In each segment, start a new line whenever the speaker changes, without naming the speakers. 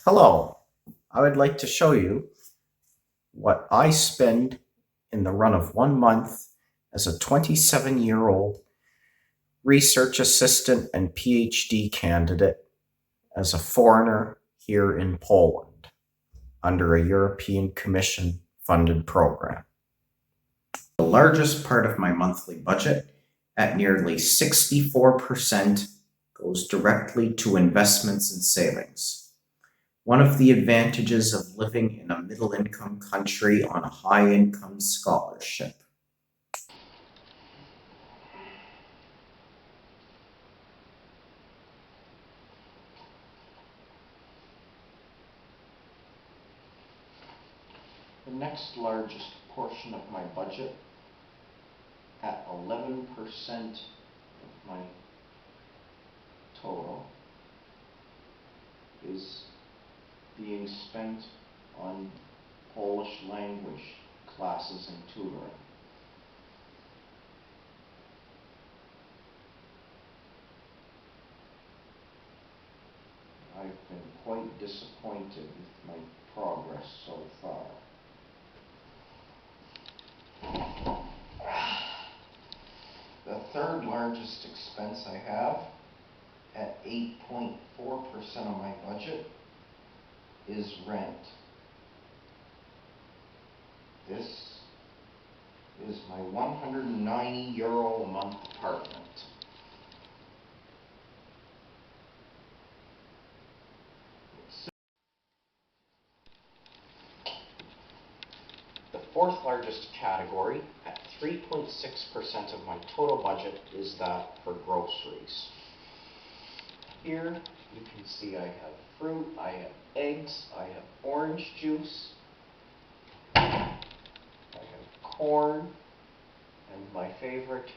Hello, I would like to show you what I spend in the run of 1 month as a 27-year-old research assistant and PhD candidate as a foreigner here in Poland under a European Commission funded program. The largest part of my monthly budget, at nearly 64%, goes directly to investments and savings. One of the advantages of living in a middle-income country on a high-income scholarship. The next largest portion of my budget, at 11% of my total, is being spent on Polish language classes and tutoring. I've been quite disappointed with my progress so far. The third largest expense I have, at 8.4% of my budget, is rent. This is my €190 a month apartment. The fourth largest category, at 3.6% of my total budget, is that for groceries. Here you can see I have fruit, I have eggs, I have orange juice, I have corn, and my favorite,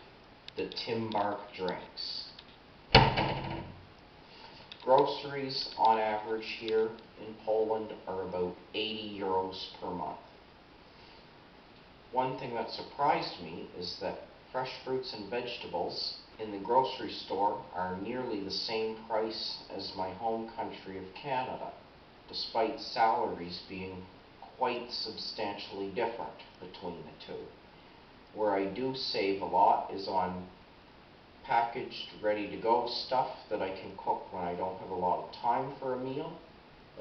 the Timbark drinks. Groceries on average here in Poland are about €80 per month. One thing that surprised me is that fresh fruits and vegetables in the grocery store are nearly the same price as my home country of Canada, despite salaries being quite substantially different between the two. Where I do save a lot is on packaged, ready-to-go stuff that I can cook when I don't have a lot of time for a meal,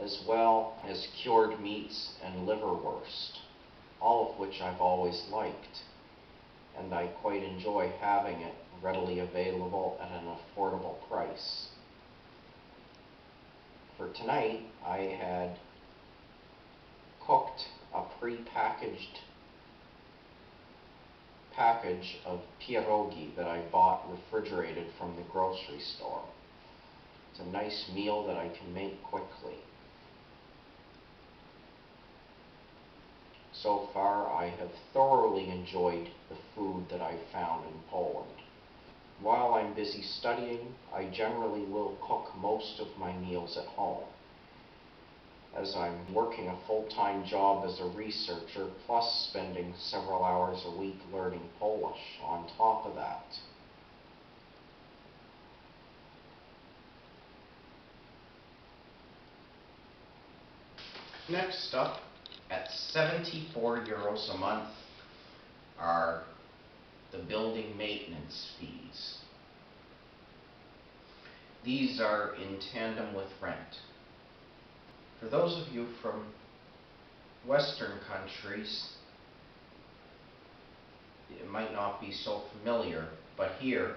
as well as cured meats and liverwurst, all of which I've always liked, and I quite enjoy having it readily available at an affordable price. For tonight, I had cooked a pre-packaged package of pierogi that I bought refrigerated from the grocery store. It's a nice meal that I can make quickly. So far, I have thoroughly enjoyed the food that I've found in Poland. While I'm busy studying, I generally will cook most of my meals at home, as I'm working a full-time job as a researcher, plus spending several hours a week learning Polish on top of that. Next up, at €74 a month, are the building maintenance fees. These are in tandem with rent. For those of you from Western countries, it might not be so familiar, but here,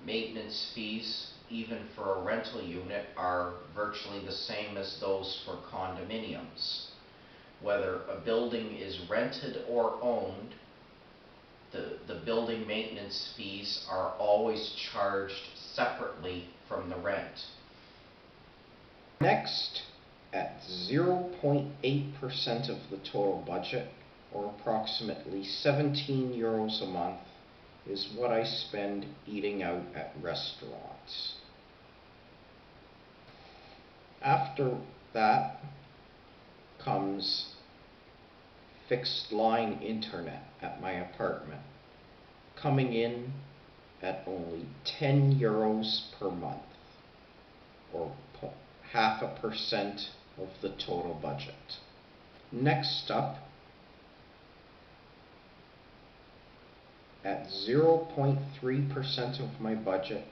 maintenance fees, even for a rental unit, are virtually the same as those for condominiums. Whether a building is rented or owned, the building maintenance fees are always charged separately from the rent. Next, at 0.8% of the total budget, or approximately €17 a month, is what I spend eating out at restaurants. After that comes fixed line internet at my apartment, coming in at only €10 per month, or 0.5% of the total budget. Next up, at 0.3% of my budget,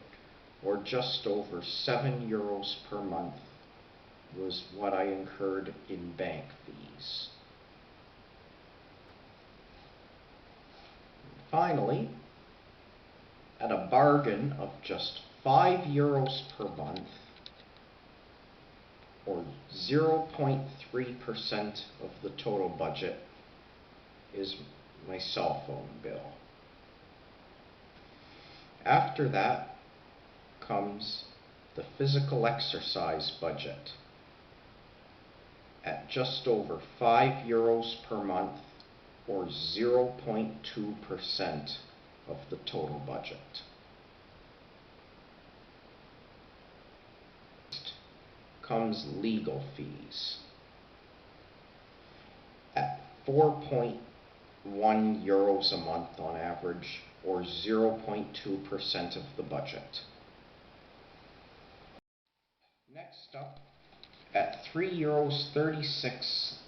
or just over €7 per month, was what I incurred in bank fees. Finally, at a bargain of just €5 per month, or 0.3% of the total budget, is my cell phone bill. After that comes the physical exercise budget at just over €5 per month, or 0.2% of the total budget. Next comes legal fees at €4.1 a month on average, or 0.2% of the budget. Next up, at €3.36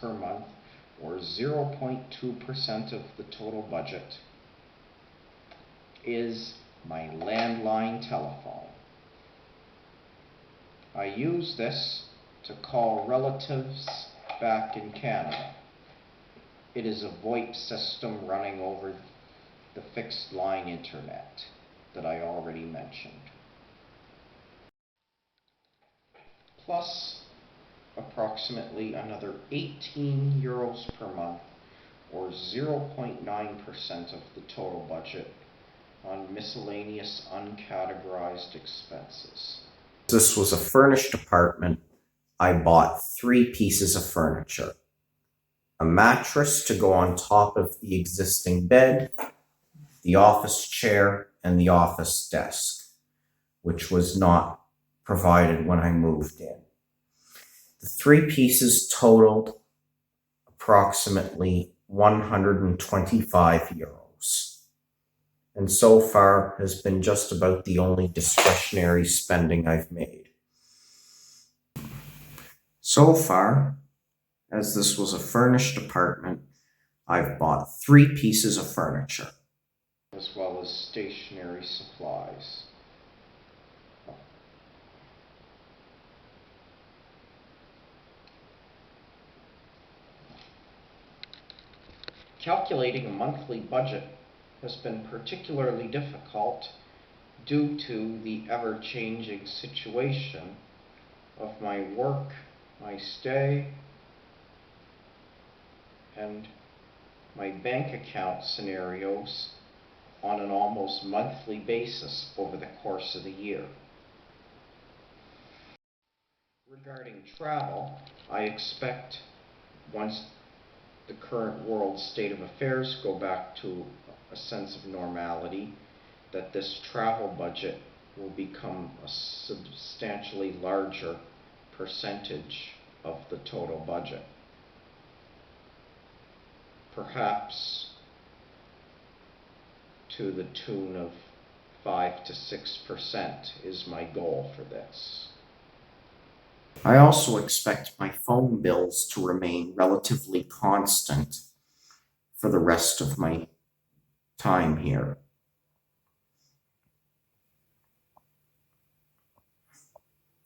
per month, or 0.2% of the total budget, is my landline telephone. I use this to call relatives back in Canada. It is a VoIP system running over the fixed line internet that I already mentioned. Plus approximately another €18 per month, or 0.9% of the total budget, on miscellaneous uncategorized expenses. This was a furnished apartment. I bought 3 pieces of furniture: a mattress to go on top of the existing bed, the office chair, and the office desk, which was not provided when I moved in. The 3 pieces totaled approximately €125, and so far has been just about the only discretionary spending I've made. So far, as this was a furnished apartment, I've bought 3 pieces of furniture, as well as stationery supplies. Calculating a monthly budget has been particularly difficult due to the ever-changing situation of my work, my stay, and my bank account scenarios on an almost monthly basis over the course of the year. Regarding travel, I expect once the current world state of affairs go back to a sense of normality, that this travel budget will become a substantially larger percentage of the total budget. Perhaps to the tune of 5 to 6% is my goal for this. I also expect my phone bills to remain relatively constant for the rest of my time here.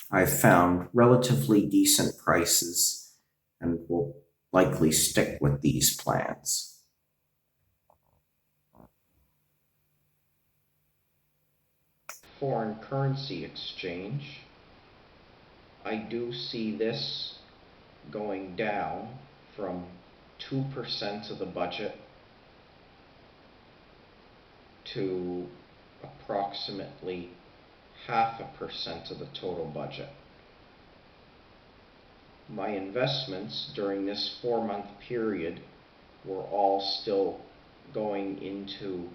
I've found relatively decent prices and will likely stick with these plans. Foreign currency exchange. I do see this going down from 2% of the budget to approximately 0.5% of the total budget. My investments during this 4-month period were all still going into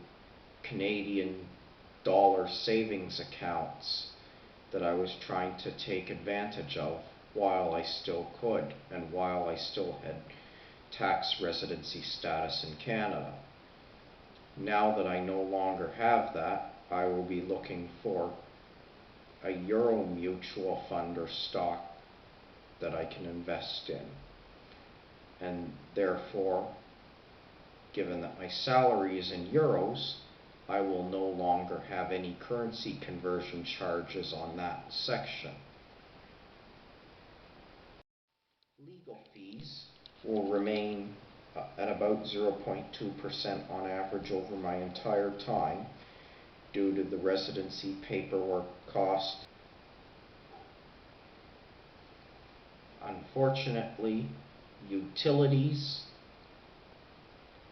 Canadian dollar savings accounts that I was trying to take advantage of while I still could and while I still had tax residency status in Canada. Now that I no longer have that, I will be looking for a euro mutual fund or stock that I can invest in. And therefore, given that my salary is in euros, I will no longer have any currency conversion charges on that section. Legal fees will remain at about 0.2% on average over my entire time due to the residency paperwork cost. Unfortunately, utilities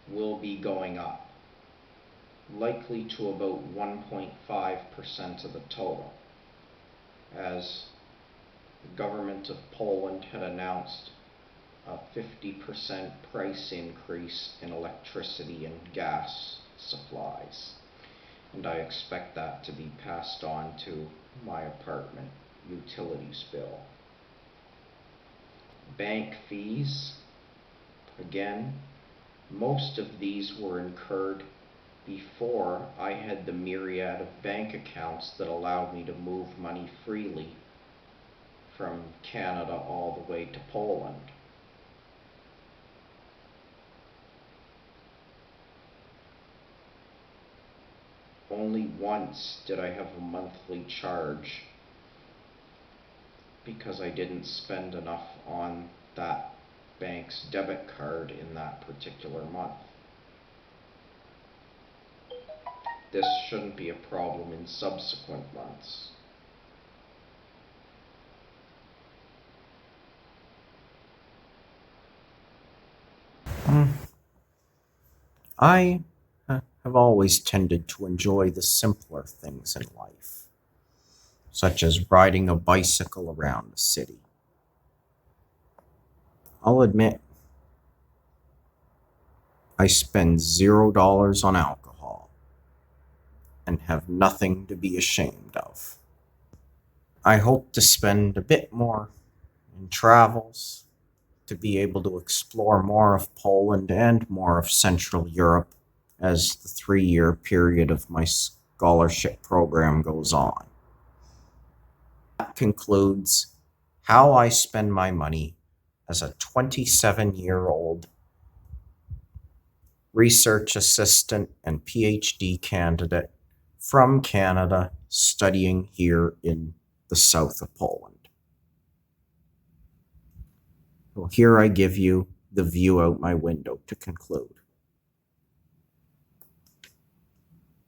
will be going up, likely to about 1.5% of the total, as the government of Poland had announced a 50% price increase in electricity and gas supplies. And I expect that to be passed on to my apartment utilities bill. Bank fees, again, most of these were incurred before I had the myriad of bank accounts that allowed me to move money freely from Canada all the way to Poland. Only once did I have a monthly charge because I didn't spend enough on that bank's debit card in that particular month. This shouldn't be a problem in subsequent months. I have always tended to enjoy the simpler things in life, such as riding a bicycle around the city. I'll admit, I spend $0 on alcohol and have nothing to be ashamed of. I hope to spend a bit more in travels, to be able to explore more of Poland and more of Central Europe as the 3-year period of my scholarship program goes on. That concludes how I spend my money as a 27-year-old research assistant and PhD candidate from Canada studying here in the south of Poland. Well, here I give you the view out my window to conclude.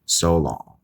So long.